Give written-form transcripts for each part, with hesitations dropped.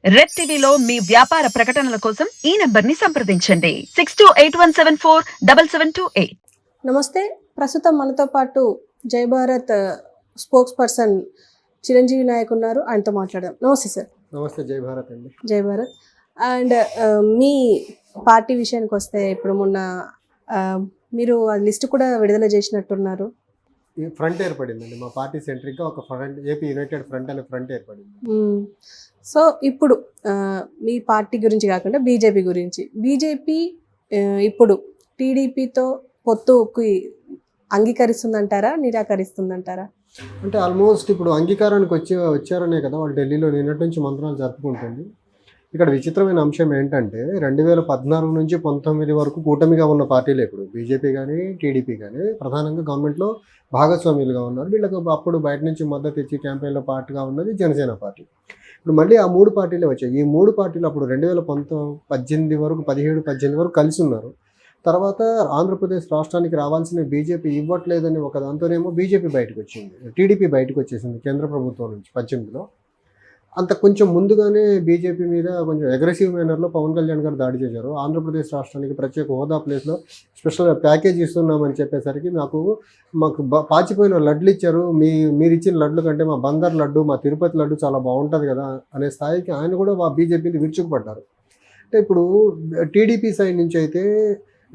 Red టీవీలో మీ వ్యాపార ప్రకటనల కోసం ఈ నంబర్ ని సంప్రదించండి 6281747728. నమస్తే. ప్రస్తుతం మనతో పాటు జై భారత్ స్పోక్స్ పర్సన్ చిరంజీవి నాయక్ ఉన్నారు. ఆయనతో మాట్లాడదాం. నమస్తే సార్. నమస్తే. జై భారత్ అండి. జై భారత్. అండ్ మీ పార్టీ విషయానికి వస్తే ఇప్పుడు మొన్న మీరు ఆ లిస్ట్ కూడా విడుదల చేసినట్టున్నారు. ఈ ఫ్రంట్ ఏర్పడిందండి మా పార్టీ సెంట్రిక్గా ఒక ఫ్రంట్, ఏపీ యునైటెడ్ ఫ్రంట్ అనే ఫ్రంట్ ఏర్పడింది. సో ఇప్పుడు మీ పార్టీ గురించి కాకుండా బీజేపీ గురించి, బీజేపీ ఇప్పుడు టీడీపీతో పొత్తుకి అంగీకరిస్తుందంటారా, నిరాకరిస్తుందంటారా? అంటే ఆల్మోస్ట్ ఇప్పుడు అంగీకారానికి వచ్చారనే కదా వాళ్ళు ఢిల్లీలో నిన్నటి నుంచి మంత్రాలు జరుపుకుంటుంది. ఇక్కడ విచిత్రమైన అంశం ఏంటంటే 2014 నుంచి 19 వరకు కూటమిగా ఉన్న పార్టీలు ఇప్పుడు బీజేపీ కానీ టీడీపీ కానీ ప్రధానంగా గవర్నమెంట్లో భాగస్వామ్యులుగా ఉన్నారు. వీళ్ళకు అప్పుడు బయట నుంచి మద్దతు ఇచ్చి క్యాంపెయిన్లో పార్టీగా ఉన్నది జనసేన పార్టీ. ఇప్పుడు మళ్ళీ ఆ మూడు పార్టీలే వచ్చాయి. ఈ మూడు పార్టీలు అప్పుడు 2018 వరకు 17-18 వరకు కలిసి ఉన్నారు. తర్వాత ఆంధ్రప్రదేశ్ రాష్ట్రానికి రావాల్సిన బీజేపీ ఇవ్వట్లేదని ఒక దాంతోనేమో బీజేపీ బయటకు వచ్చింది, టీడీపీ బయటకు వచ్చేసింది కేంద్ర ప్రభుత్వం నుంచి 18లో. అంత కొంచెం ముందుగానే బీజేపీ మీద కొంచెం అగ్రెసివ్ మేనర్లో పవన్ కళ్యాణ్ గారు దాడి చేశారు. ఆంధ్రప్రదేశ్ రాష్ట్రానికి ప్రత్యేక హోదా ప్లేస్లో స్పెషల్ ప్యాకేజ్ ఇస్తున్నామని చెప్పేసరికి మాకు పాచిపోయిన లడ్లు ఇచ్చారు, మీరు ఇచ్చిన లడ్లు కంటే మా బందర్ లడ్డు, మా తిరుపతి లడ్డు చాలా బాగుంటుంది కదా అనే స్థాయికి ఆయన కూడా బీజేపీని విరుచుకుపడ్డారు. అంటే ఇప్పుడు టీడీపీ సైడ్ నుంచి అయితే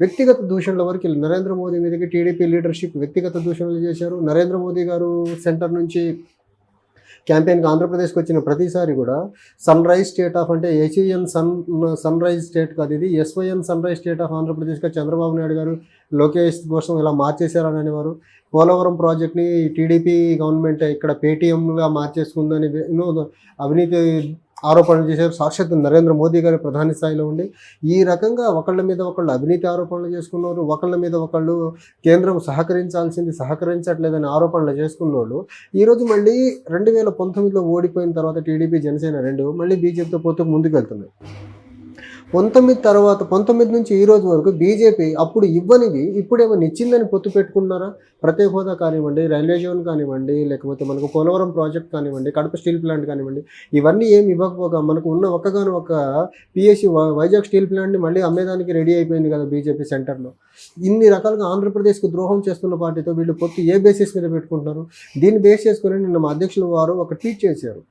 వ్యక్తిగత దూషణల వరకు నరేంద్ర మోదీ మీదకి టీడీపీ లీడర్షిప్ వ్యక్తిగత దూషణలు చేశారు. నరేంద్ర మోదీ గారు సెంటర్ నుంచి క్యాంపెయిన్కి ఆంధ్రప్రదేశ్కి వచ్చిన ప్రతిసారి కూడా సన్ రైజ్ స్టేట్ ఆఫ్, అంటే ఏషియన్ సన్ రైజ్ స్టేట్ కాదు ఇది, ఎస్వైఎన్ సన్ రైజ్ స్టేట్ ఆఫ్ ఆంధ్రప్రదేశ్గా చంద్రబాబు నాయుడు గారు లోకేష్ కోసం ఇలా మార్చేశారని అనేవారు. పోలవరం ప్రాజెక్ట్ని టీడీపీ గవర్నమెంట్ ఇక్కడ పేటీఎంగా మార్చేసుకుందని అవినీతి ఆరోపణలు చేశారు. సాక్షాత్ నరేంద్ర మోదీ గారి ప్రధాని స్థాయిలో ఉండి ఈ రకంగా ఒకళ్ళ మీద ఒకళ్ళు అవినీతి ఆరోపణలు చేసుకున్నారు. ఒకళ్ళ మీద ఒకళ్ళు కేంద్రం సహకరించట్లేదని ఆరోపణలు చేసుకున్న వాళ్ళు ఈరోజు మళ్ళీ 2019లో ఓడిపోయిన తర్వాత టీడీపీ జనసేన రెండు మళ్ళీ బీజేపీతో పోతే ముందుకు వెళ్తున్నాయి. 19 నుంచి ఈ రోజు వరకు బీజేపీ అప్పుడు ఇవ్వనివి ఇప్పుడేమో ఇచ్చిందని పొత్తు పెట్టుకున్నారా? ప్రత్యేక హోదా కానివ్వండి, రైల్వే జోన్ కానివ్వండి, లేకపోతే మనకు పోలవరం ప్రాజెక్ట్ కానివ్వండి, కడప స్టీల్ ప్లాంట్ కానివ్వండి, ఇవన్నీ ఏమి ఇవ్వకపోగా మనకు ఉన్న ఒక్క పిఎస్సి వైజాగ్ స్టీల్ ప్లాంట్ని మళ్ళీ అమ్మేదానికి రెడీ అయిపోయింది కదా బీజేపీ సెంటర్లో. ఇన్ని రకాలుగా ఆంధ్రప్రదేశ్కు ద్రోహం చేస్తున్న పార్టీతో వీళ్ళు పొత్తు ఏ బేసిస్ మీద పెట్టుకుంటున్నారు? దీన్ని బేస్ చేసుకుని నిన్న మా అధ్యక్షులు వారు ఒక ట్వీట్ చేశారు.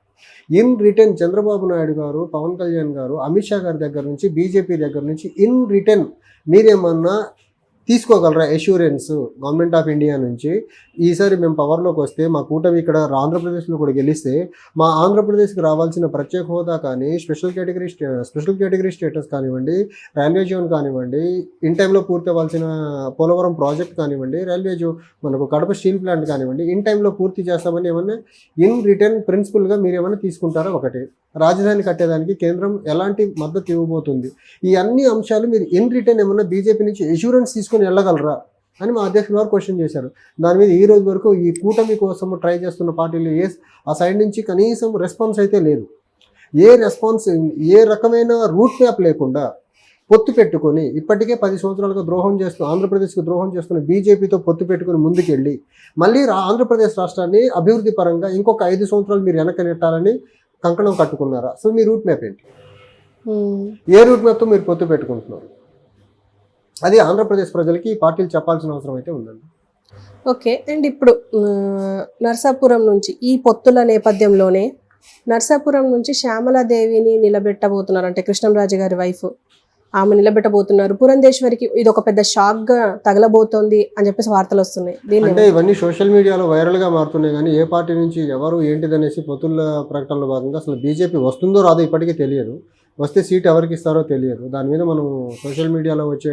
ఇన్ రిటర్న్ చంద్రబాబు నాయుడు గారు, పవన్ కళ్యాణ్ గారు, అమిత్ షా గారి దగ్గర నుంచి, బీజేపీ దగ్గర నుంచి ఇన్ రిటర్న్ మీరేమన్నా తీసుకోగలరా అష్యూరెన్స్ గవర్నమెంట్ ఆఫ్ ఇండియా నుంచి? ఈసారి మేము పవర్లోకి వస్తే మా కూటమి ఇక్కడ ఆంధ్రప్రదేశ్లో కూడా గెలిస్తే మా ఆంధ్రప్రదేశ్కి రావాల్సిన ప్రత్యేక హోదా కానీ, స్పెషల్ కేటగిరీ స్టేటస్ కానివ్వండి, రైల్వే జోన్ కానివ్వండి, ఇన్ టైంలో పూర్తి అవ్వాల్సిన పోలవరం ప్రాజెక్ట్ కానివ్వండి, రైల్వే జోన్ మనకు కడప స్టీల్ ప్లాంట్ కానివ్వండి, ఇన్ టైంలో పూర్తి చేస్తామని ఏమన్నా ఇన్ రిటర్న్ ప్రిన్సిపల్గా మీరు ఏమైనా తీసుకుంటారా? ఒకటి, రాజధాని కట్టేదానికి కేంద్రం ఎలాంటి మద్దతు ఇవ్వబోతుంది? ఈ అన్ని అంశాలు మీరు ఇన్ రిటర్న్ ఏమన్నా బీజేపీ నుంచి అష్యూరెన్స్ తీసుకొని వెళ్ళగలరా అని మా అధ్యక్షుల వారు క్వశ్చన్ చేశారు. దాని మీద ఈ రోజు వరకు ఈ కూటమి కోసం ట్రై చేస్తున్న పార్టీలు ఆ సైడ్ నుంచి కనీసం రెస్పాన్స్ అయితే లేదు. ఏ రకమైన రూట్ మ్యాప్ లేకుండా పొత్తు పెట్టుకొని ఇప్పటికే 10 సంవత్సరాలుగా ఆంధ్రప్రదేశ్కు ద్రోహం చేస్తున్న బీజేపీతో పొత్తు పెట్టుకుని ముందుకెళ్ళి మళ్ళీ ఆంధ్రప్రదేశ్ రాష్ట్రాన్ని అభివృద్ధి పరంగా ఇంకొక 5 సంవత్సరాలు మీరు వెనక్కి నెట్టాలని కంకణం కట్టుకున్నారా? సో మీ రూట్ మ్యాప్ ఏంటి? ఏ రూట్ మ్యాప్తో మీరు పొత్తు పెట్టుకుంటున్నారు? అది ఆంధ్రప్రదేశ్ ప్రజలకి ఈ పార్టీలు చెప్పాల్సిన అవసరం అయితే ఉందండి. ఓకే. అండ్ ఇప్పుడు నర్సాపురం నుంచి ఈ పొత్తుల నేపథ్యంలోనే నర్సాపురం నుంచి శ్యామలాదేవిని నిలబెట్టబోతున్నారు, అంటే కృష్ణంరాజు గారి వైఫ్, ఆమె నిలబెట్టబోతున్నారు. పురంధేశ్వరికి ఇది ఒక పెద్ద షాక్గా తగలబోతోంది అని చెప్పేసి వార్తలు వస్తున్నాయి. అంటే ఇవన్నీ సోషల్ మీడియాలో వైరల్గా మారుతున్నాయి, కానీ ఏ పార్టీ నుంచి ఎవరు ఏంటిదనేసి పొత్తుల ప్రకటనలో భాగంగా అసలు బీజేపీ వస్తుందో రాదో ఇప్పటికీ తెలియదు. వస్తే సీట్ ఎవరికి ఇస్తారో తెలియదు. దాని మీద మనం సోషల్ మీడియాలో వచ్చే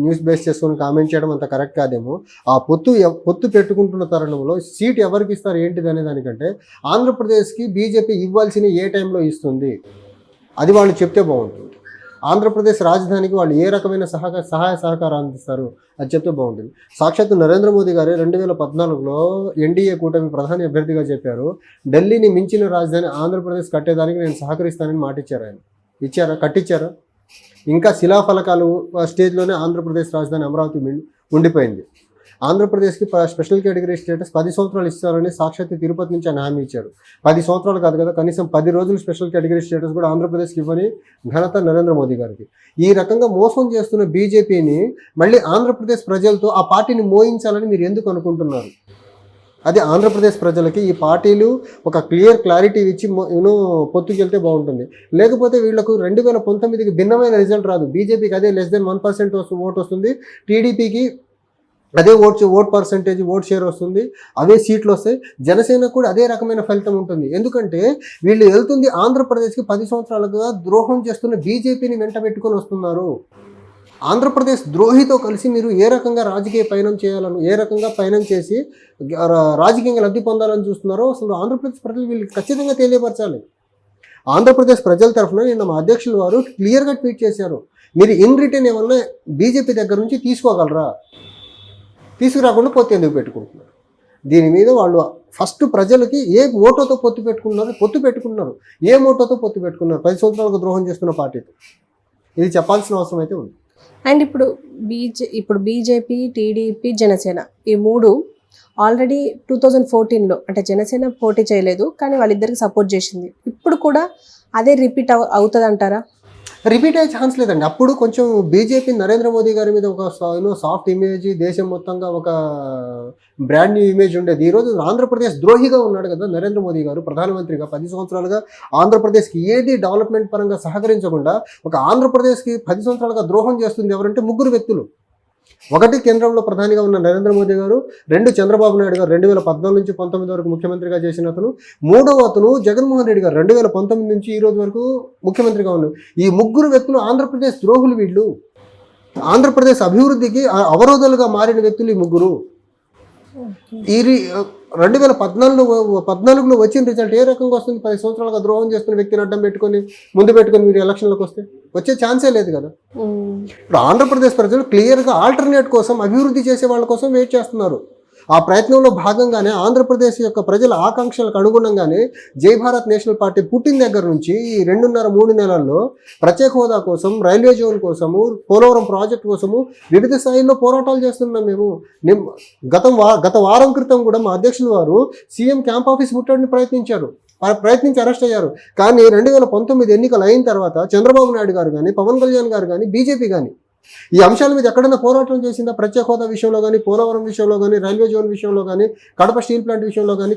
న్యూస్ బేస్ చేసుకొని కామెంట్ చేయడం అంత కరెక్ట్ కాదేమో. ఆ పొత్తు పెట్టుకుంటున్న తరుణంలో సీట్ ఎవరికి ఇస్తారు ఏంటిది అనే దానికంటే ఆంధ్రప్రదేశ్కి బీజేపీ ఇవ్వాల్సిన ఏ టైంలో ఇస్తుంది అది వాళ్ళు చెప్తే బాగుంటుంది. ఆంధ్రప్రదేశ్ రాజధానికి వాళ్ళు ఏ రకమైన సహాయ సహకారం అందిస్తారు అది చెప్తే బాగుంటుంది. సాక్షాత్ నరేంద్ర మోదీ గారు 2014లో ఎన్డీఏ కూటమి ప్రధాని అభ్యర్థిగా చెప్పారు, ఢిల్లీని మించిన రాజధాని ఆంధ్రప్రదేశ్ కట్టేదానికి నేను సహకరిస్తానని మాట ఇచ్చారు. ఆయన ఇచ్చారా? కట్టించారా? ఇంకా శిలాఫలకాలు స్టేజ్లోనే ఆంధ్రప్రదేశ్ రాజధాని అమరావతి ఉండిపోయింది. ఆంధ్రప్రదేశ్కి స్పెషల్ కేటగిరీ స్టేటస్ 10 సంవత్సరాలు ఇస్తారని సాక్షాత్ తిరుపతి నుంచి ఆయన హామీ ఇచ్చారు. 10 సంవత్సరాలు కాదు కదా, కనీసం 10 రోజులు స్పెషల్ కేటగిరీ స్టేటస్ కూడా ఆంధ్రప్రదేశ్కి ఇవ్వని ఘనత నరేంద్ర మోదీ గారికి. ఈ రకంగా మోసం చేస్తున్న బీజేపీని మళ్ళీ ఆంధ్రప్రదేశ్ ప్రజలతో ఆ పార్టీని మోయించాలని మీరు ఎందుకు అనుకుంటున్నారు? అది ఆంధ్రప్రదేశ్ ప్రజలకి ఈ పార్టీలు ఒక క్లారిటీ ఇచ్చి పొత్తుకెళ్తే బాగుంటుంది. లేకపోతే వీళ్లకు 2019కి భిన్నమైన రిజల్ట్ రాదు. బీజేపీకి అదే <1% ఓట్ వస్తుంది, టీడీపీకి అదే ఓట్ పర్సెంటేజ్ ఓట్ షేర్ వస్తుంది, అదే సీట్లు వస్తాయి. జనసేనకు కూడా అదే రకమైన ఫలితం ఉంటుంది. ఎందుకంటే వీళ్ళు వెళ్తుంది ఆంధ్రప్రదేశ్కి 10 సంవత్సరాలుగా ద్రోహం చేస్తున్న బీజేపీని వెంట పెట్టుకొని వస్తున్నారు. ఆంధ్రప్రదేశ్ ద్రోహితో కలిసి మీరు ఏ రకంగా రాజకీయ పయనం చేయాలని, ఏ రకంగా పయనం చేసి రాజకీయంగా లబ్ధి పొందాలని చూస్తున్నారో అసలు ఆంధ్రప్రదేశ్ ప్రజలు వీళ్ళు ఖచ్చితంగా తెలియపరచాలి. ఆంధ్రప్రదేశ్ ప్రజల తరఫున నిన్న మా అధ్యక్షులు వారు క్లియర్గా ట్వీట్ చేశారు, మీరు ఇన్ రిటర్న్ ఏమన్నా బీజేపీ దగ్గర నుంచి తీసుకోగలరా, తీసుకురాకుండా పొత్తు ఎందుకు పెట్టుకుంటున్నారు? దీని మీద వాళ్ళు ఫస్ట్ ప్రజలకి ఏ మోటోతో పొత్తు పెట్టుకున్నారు, ఏ మోటోతో పొత్తు పెట్టుకున్నారు 10 సంవత్సరాలకు ద్రోహం చేస్తున్న పార్టీతో, ఇది చెప్పాల్సిన అవసరం అయితే ఉంది. అండ్ ఇప్పుడు బీజేపీ, టీడీపీ, జనసేన ఈ మూడు ఆల్రెడీ 2014లో అంటే జనసేన పోటీ చేయలేదు, కానీ వాళ్ళిద్దరికి సపోర్ట్ చేసింది. ఇప్పుడు కూడా అదే రిపీట్ అవుతుంది అంటారా? రిపీట్ అయ్యే ఛాన్స్ లేదండి. అప్పుడు కొంచెం బీజేపీ నరేంద్ర మోదీ గారి మీద ఒక సాఫ్ట్ ఇమేజ్, దేశం మొత్తంగా ఒక బ్రాండ్ న్యూ ఇమేజ్ ఉండేది. ఈరోజు ఆంధ్రప్రదేశ్ ద్రోహిగా ఉన్నాడు కదా నరేంద్ర మోదీ గారు. ప్రధానమంత్రిగా 10 సంవత్సరాలుగా ఆంధ్రప్రదేశ్కి ఏది డెవలప్మెంట్ పరంగా సహకరించకుండా ఒక ఆంధ్రప్రదేశ్కి 10 సంవత్సరాలుగా ద్రోహం చేస్తుంది ఎవరంటే 3 వ్యక్తులు. ఒకటి కేంద్రంలో ప్రధానిగా ఉన్న నరేంద్ర మోదీ గారు, 2 చంద్రబాబు నాయుడు గారు 2014 నుంచి 19 వరకు ముఖ్యమంత్రిగా చేసిన అతను, 3వ అతను జగన్మోహన్ రెడ్డి గారు 2019 నుంచి ఈ రోజు వరకు ముఖ్యమంత్రిగా ఉన్నారు. ఈ 3 వ్యక్తులు ఆంధ్రప్రదేశ్ ద్రోహులు. వీళ్ళు ఆంధ్రప్రదేశ్ అభివృద్ధికి అవరోధాలుగా మారిన వ్యక్తులు ఈ 3. ఈ 2014లో వచ్చిన రిజల్ట్ ఏ రకంగా వస్తుంది? 10 సంవత్సరాలుగా ద్రోహం చేస్తున్న వ్యక్తిని అడ్డం పెట్టుకొని మీరు ఎలక్షన్లకు వస్తే వచ్చే ఛాన్సే లేదు కదా. ఇప్పుడు ఆంధ్రప్రదేశ్ ప్రజలు క్లియర్గా ఆల్టర్నేట్ కోసం, అభివృద్ధి చేసే వాళ్ళ కోసం వెయిట్ చేస్తున్నారు. ఆ ప్రయత్నంలో భాగంగానే ఆంధ్రప్రదేశ్ యొక్క ప్రజల ఆకాంక్షలకు అనుగుణంగానే జై భారత్ నేషనల్ పార్టీ పుట్టిన దగ్గర నుంచి ఈ 2.5-3 నెలల్లో ప్రత్యేక హోదా కోసం, రైల్వే జోన్ కోసము, పోలవరం ప్రాజెక్టు కోసము వివిధ స్థాయిల్లో పోరాటాలు చేస్తున్నాం మేము. గత వారం క్రితం కూడా మా అధ్యక్షులు వారు సీఎం క్యాంప్ ఆఫీస్ ముట్టడిని ప్రయత్నించి అరెస్ట్ అయ్యారు. కానీ 2019 ఎన్నికలు అయిన తర్వాత చంద్రబాబు నాయుడు గారు కానీ, పవన్ కళ్యాణ్ గారు కానీ, బీజేపీ కానీ ఈ అంశాల మీద ఎక్కడైనా పోరాటం చేసిందా? ప్రత్యేక హోదా విషయంలో కానీ, పోలవరం విషయంలో కానీ, రైల్వే జోన్ విషయంలో కానీ, కడప స్టీల్ ప్లాంట్ విషయంలో కానీ,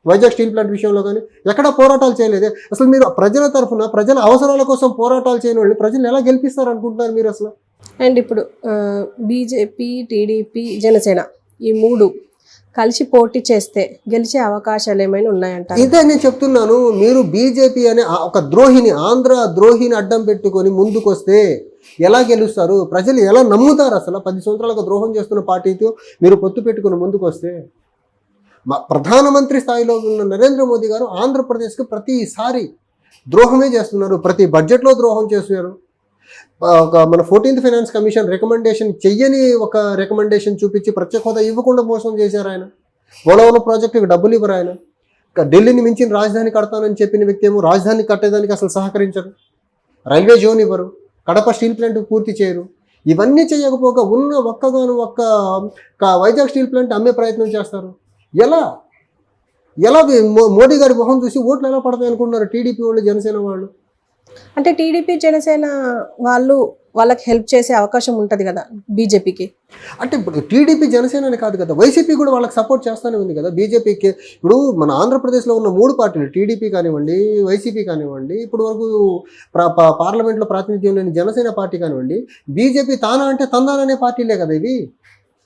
వైజాగ్ స్టీల్ ప్లాంట్ విషయంలో కానీ ఎక్కడ పోరాటాలు చేయలేదే. అసలు మీరు ప్రజల తరఫున, ప్రజల అవసరాల కోసం పోరాటాలు చేయని వాళ్ళు ప్రజలు ఎలా గెలిపిస్తారు అనుకుంటున్నారు మీరు అసలు? అండ్ ఇప్పుడు బీజేపీ, టీడీపీ, జనసేన ఈ 3 కలిసి పోటీ చేస్తే గెలిచే అవకాశాలు ఏమైనా ఉన్నాయంట? ఇదే నేను చెప్తున్నాను. మీరు బీజేపీ అనే ఒక ఆంధ్ర ద్రోహిని అడ్డం పెట్టుకొని ముందుకొస్తే ఎలా గెలుస్తారు? ప్రజలు ఎలా నమ్ముతారు? అసలు 10 సంవత్సరాలుగా ద్రోహం చేస్తున్న పార్టీతో మీరు పొత్తు పెట్టుకుని ముందుకొస్తే ప్రధానమంత్రి స్థాయిలో ఉన్న నరేంద్ర మోదీ గారు ఆంధ్రప్రదేశ్కి ప్రతిసారి ద్రోహమే చేస్తున్నారు. ప్రతి బడ్జెట్లో ద్రోహం చేస్తున్నారు. మన 14th ఫైనాన్స్ కమిషన్ రికమెండేషన్ చెయ్యని ఒక రికమెండేషన్ చూపించి ప్రత్యేక హోదా ఇవ్వకుండా మోసం చేశారు ఆయన. పోలవరం ప్రాజెక్టుకి డబ్బులు ఇవ్వరు ఆయన. ఢిల్లీని మించిన రాజధాని కడతానని చెప్పిన వ్యక్తి ఏమో రాజధాని కట్టేదానికి అసలు సహకరించరు. రైల్వే జోన్ ఇవ్వరు. కడప స్టీల్ ప్లాంట్ పూర్తి చేయరు. ఇవన్నీ చేయకపోగా ఉన్న ఒక్క వైజాగ్ స్టీల్ ప్లాంట్ అమ్మే ప్రయత్నం చేస్తారు. ఎలా మోడీ గారి మొహం చూసి ఓట్లు ఎలా పడతాయి అనుకుంటున్నారు టీడీపీ వాళ్ళు, జనసేన వాళ్ళు? అంటే టీడీపీ, జనసేన వాళ్ళకి హెల్ప్ చేసే అవకాశం ఉంటుంది కదా బీజేపీకి. అంటే ఇప్పుడు టీడీపీ, జనసేన అని కాదు కదా, వైసీపీ కూడా వాళ్ళకి సపోర్ట్ చేస్తూనే ఉంది కదా బీజేపీకి. ఇప్పుడు మన ఆంధ్రప్రదేశ్లో ఉన్న 3 పార్టీలు, టీడీపీ కానివ్వండి, వైసీపీ కానివ్వండి, ఇప్పుడు వరకు పార్లమెంట్లో ప్రాతినిధ్యం లేని జనసేన పార్టీ కానివ్వండి, బీజేపీ తానా అంటే తందాననే పార్టీలే కదా ఇవి.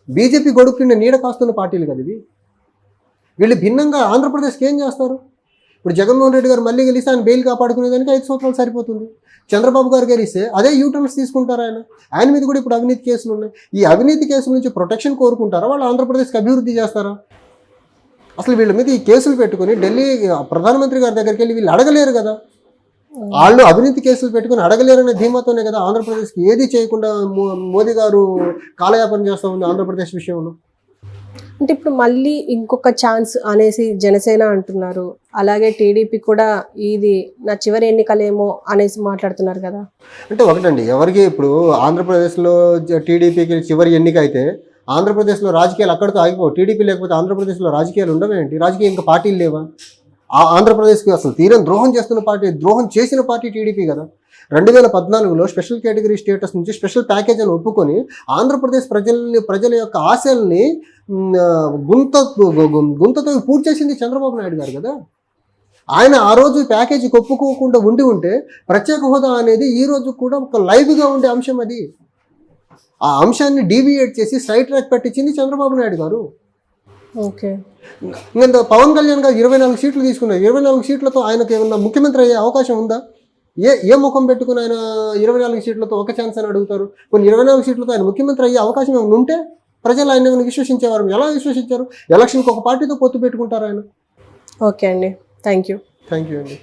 బీజేపీ గొడుగు కింద నీడ కాస్తున్న పార్టీలు కదా ఇవి. వీళ్ళు భిన్నంగా ఆంధ్రప్రదేశ్కి ఏం చేస్తారు? ఇప్పుడు జగన్మోహన్ రెడ్డి గారు మళ్ళీ గెలిస్తే ఆయన బెయిల్ కాపాడుకునేదానికి 5 సంవత్సరాలు సరిపోతుంది. చంద్రబాబు గారు గెలిస్తే అదే యూటర్న్స్ తీసుకుంటారు ఆయన మీద కూడా ఇప్పుడు అవినీతి కేసులు ఉన్నాయి. ఈ అవినీతి కేసుల నుంచి ప్రొటెక్షన్ కోరుకుంటారా? వాళ్ళు ఆంధ్రప్రదేశ్కి అభివృద్ధి చేస్తారా? అసలు వీళ్ళ మీద ఈ కేసులు పెట్టుకుని ఢిల్లీ ప్రధానమంత్రి గారి దగ్గరికి వెళ్ళి వీళ్ళు అడగలేరు కదా. వాళ్ళు అవినీతి కేసులు పెట్టుకుని అడగలేరనే ధీమాతోనే కదా ఆంధ్రప్రదేశ్కి ఏది చేయకుండా మోదీ గారు కాలయాపన చేస్తూ ఉంది ఆంధ్రప్రదేశ్ విషయంలో. అంటే ఇప్పుడు మళ్ళీ ఇంకొక ఛాన్స్ అనేసి జనసేన అంటున్నారు, అలాగే టీడీపీ కూడా ఇది నా చివరి ఎన్నికలేమో అనేసి మాట్లాడుతున్నారు కదా. అంటే ఒకటండి, ఎవరికి ఇప్పుడు ఆంధ్రప్రదేశ్లో టీడీపీకి చివరి ఎన్నిక అయితే ఆంధ్రప్రదేశ్లో రాజకీయాలు అక్కడితో ఆగిపోవు. టీడీపీ లేకపోతే ఆంధ్రప్రదేశ్లో రాజకీయాలు ఉండవేంటి? రాజకీయ ఇంకా పార్టీలు లేవా? ఆంధ్రప్రదేశ్కి అసలు తీరం ద్రోహం చేసిన పార్టీ టీడీపీ కదా. 2014లో స్పెషల్ కేటగిరీ స్టేటస్ నుంచి స్పెషల్ ప్యాకేజ్ అని ఒప్పుకొని ఆంధ్రప్రదేశ్ ప్రజల యొక్క ఆశల్ని గుంతతో పూర్తి చేసింది చంద్రబాబు నాయుడు గారు కదా. ఆయన ఆ రోజు ప్యాకేజీకి ఒప్పుకోకుండా ఉంటే ప్రత్యేక హోదా అనేది ఈ రోజు కూడా ఒక లైవ్గా ఉండే అంశం. అది ఆ అంశాన్ని డీవియేట్ చేసి సైడ్ ట్రాక్ పెట్టించింది చంద్రబాబు నాయుడు గారు. ఓకే, ఇంకా పవన్ కళ్యాణ్ గారు 24 సీట్లు తీసుకున్నారు. 24 సీట్లతో ఆయనకు ఏమన్నా ముఖ్యమంత్రి అయ్యే అవకాశం ఉందా? ఏ ముఖం పెట్టుకుని ఆయన 24 సీట్లతో ఒక ఛాన్స్ అని అడుగుతారు? కొన్ని 24 సీట్లతో ఆయన ముఖ్యమంత్రి అయ్యే అవకాశం ఏమైనా ఉంటే ప్రజలు ఆయన ఏమైనా విశ్వసించేవారు? ఎలా విశ్వసించారు? ఎలక్షన్కి ఒక పార్టీతో పొత్తు పెట్టుకుంటారు ఆయన. ఓకే అండి, థ్యాంక్ యూ అండి.